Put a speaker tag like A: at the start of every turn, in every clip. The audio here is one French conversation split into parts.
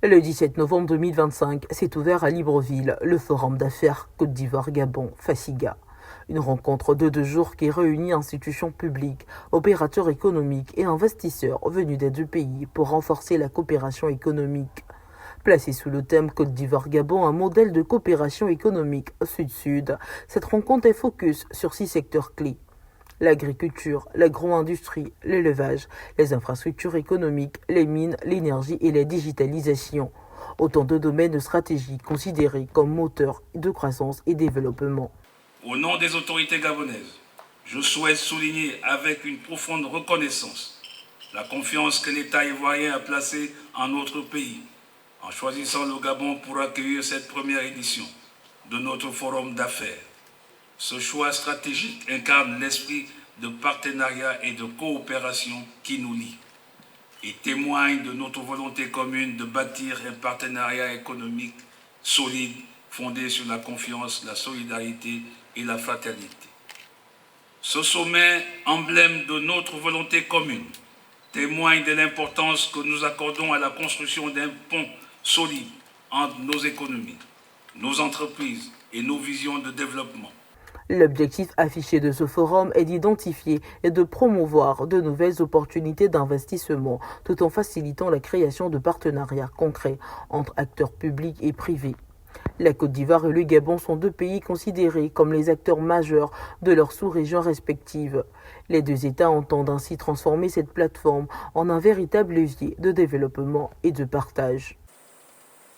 A: Le 17 novembre 2025 s'est ouvert à Libreville le Forum d'affaires Côte d'Ivoire-Gabon, FACIGA. Une rencontre de 2 jours qui réunit institutions publiques, opérateurs économiques et investisseurs venus des 2 pays pour renforcer la coopération économique. Placée sous le thème Côte d'Ivoire-Gabon, un modèle de coopération économique sud-sud, cette rencontre est focus sur 6 secteurs clés. L'agriculture, l'agro-industrie, l'élevage, les infrastructures économiques, les mines, l'énergie et la digitalisation. Autant de domaines stratégiques considérés comme moteurs de croissance et développement.
B: Au nom des autorités gabonaises, je souhaite souligner avec une profonde reconnaissance la confiance que l'État ivoirien a placée en notre pays, en choisissant le Gabon pour accueillir cette première édition de notre forum d'affaires. Ce choix stratégique incarne l'esprit de partenariat et de coopération qui nous lie et témoigne de notre volonté commune de bâtir un partenariat économique solide fondé sur la confiance, la solidarité et la fraternité. Ce sommet, emblème de notre volonté commune, témoigne de l'importance que nous accordons à la construction d'un pont solide entre nos économies, nos entreprises et nos visions de développement.
A: L'objectif affiché de ce forum est d'identifier et de promouvoir de nouvelles opportunités d'investissement tout en facilitant la création de partenariats concrets entre acteurs publics et privés. La Côte d'Ivoire et le Gabon sont 2 pays considérés comme les acteurs majeurs de leurs sous-régions respectives. Les 2 États entendent ainsi transformer cette plateforme en un véritable levier de développement et de partage.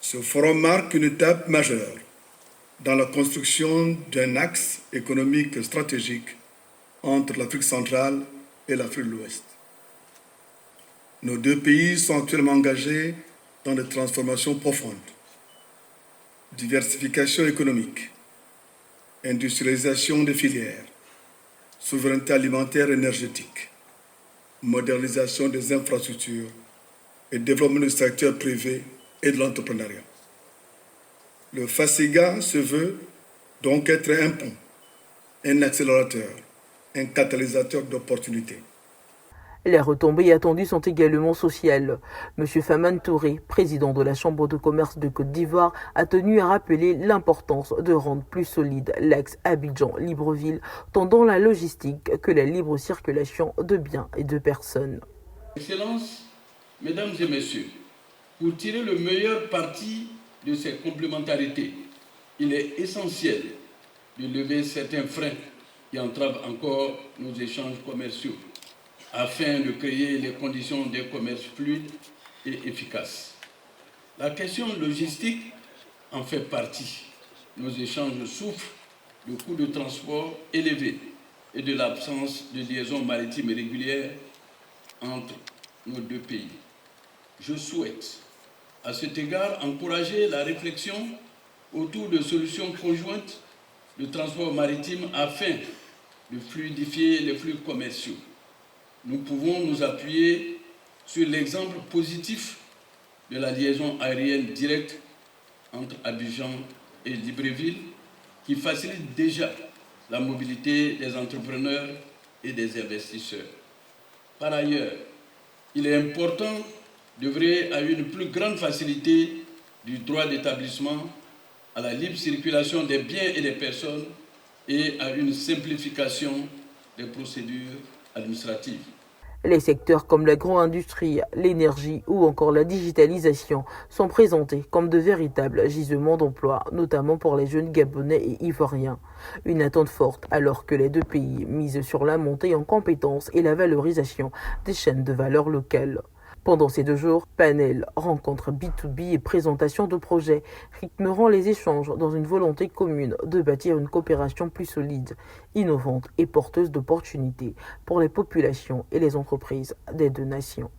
C: Ce forum marque une étape majeure dans la construction d'un axe économique stratégique entre l'Afrique centrale et l'Afrique de l'Ouest. Nos 2 pays sont actuellement engagés dans des transformations profondes. Diversification économique, industrialisation des filières, souveraineté alimentaire et énergétique, modernisation des infrastructures et développement du secteur privé et de l'entrepreneuriat. Le FACIGA se veut donc être un pont, un accélérateur, un catalyseur d'opportunités.
A: Les retombées attendues sont également sociales. M. Famane Touré, président de la Chambre de commerce de Côte d'Ivoire, a tenu à rappeler l'importance de rendre plus solide l'axe Abidjan-Libreville, tant dans la logistique que la libre circulation de biens et de personnes.
D: Excellences, Mesdames et Messieurs, pour tirer le meilleur parti de ces complémentarités, il est essentiel de lever certains freins qui entravent encore nos échanges commerciaux, afin de créer les conditions d'un commerce fluide et efficace. La question logistique en fait partie. Nos échanges souffrent de coûts de transport élevés et de l'absence de liaisons maritimes régulières entre nos 2 pays. Je souhaite, à cet égard, encourager la réflexion autour de solutions conjointes de transport maritime afin de fluidifier les flux commerciaux. Nous pouvons nous appuyer sur l'exemple positif de la liaison aérienne directe entre Abidjan et Libreville qui facilite déjà la mobilité des entrepreneurs et des investisseurs. Par ailleurs, il est important d'œuvrer à une plus grande facilité du droit d'établissement, à la libre circulation des biens et des personnes et à une simplification des procédures administratives.
A: Les secteurs comme l'agro-industrie, l'énergie ou encore la digitalisation sont présentés comme de véritables gisements d'emplois, notamment pour les jeunes gabonais et ivoiriens. Une attente forte alors que les 2 pays misent sur la montée en compétences et la valorisation des chaînes de valeur locales. Pendant ces 2 jours, panel, rencontres B2B et présentation de projets rythmeront les échanges dans une volonté commune de bâtir une coopération plus solide, innovante et porteuse d'opportunités pour les populations et les entreprises des 2 nations.